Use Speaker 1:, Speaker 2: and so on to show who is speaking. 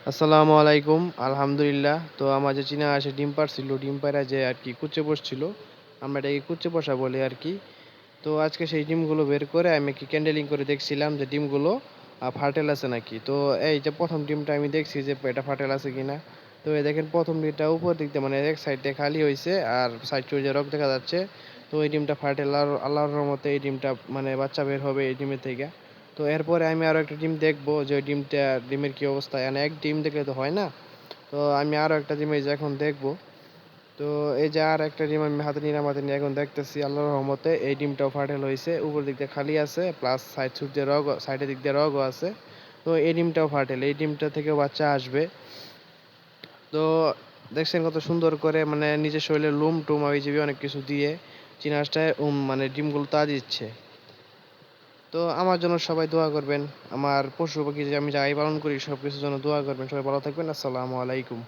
Speaker 1: আসসালামু আলাইকুম। আলহামদুলিল্লাহ। তো আমার যে চীনা হাঁসে ডিম পাড়ছিল, ডিম পাড়া যে আরকি কুঁচে বসছিল, আমরা এটাকে কুঁচে বসা বলি আরকি। তো আজকে সেই ডিমগুলো বের করে আমি কি ক্যান্ডেলিং করে দেখছিলাম যে ডিমগুলো ফার্টেল আছে নাকি। তো এই যে ১ম ডিমটা আমি দেখছি যে এটা ফার্টেল আছে কিনা। তো এই দেখেন ১ম ডিমটা উপর দিক দিয়ে মানে এক সাইড দিয়ে খালি হইছে আর সাইড চুইয়ে রক দেখা যাচ্ছে। তো এই ডিমটা ফার্টেল আর আল্লাহর রহমতে এই ডিমটা মানে বাচ্চা বের হবে এই ডিমের থেকে। তো এরপরে আমি আরো একটা ডিম দেখবো যে ওই ডিমের কি অবস্থা। মানে এক ডিম দেখলে তো হয় না। তো আমি আরো একটা ডিম এই যে এখন দেখবো। তো এই যে আর একটা ডিম আমি হাতে নিলাম, হাতে নিয়ে এখন দেখতেছি আল্লাহর রহমতে এই ডিমটাও ফাটেল হইছে। উপর দিক দিয়ে খালি আছে প্লাস সাইডের দিক দিয়ে রগও আছে। তো এই ডিমটাও ফাটেল। এই ডিমটা থেকেও বাচ্চা আসবে। তো দেখছেন কত সুন্দর করে মানে নিজের শরীরের লোম-টোম হাবিজাবি অনেক কিছু দিয়ে চীনা হাঁসটায় মানে ডিমগুলো তা দিচ্ছে। তো আমার জন্য সবাই দোয়া করবেন। আমার পশু পাখি যে আমি যাই পালন করি সবকিছুর জন্য দোয়া করবেন। সবাই ভালো থাকবেন। আসসালামু আলাইকুম।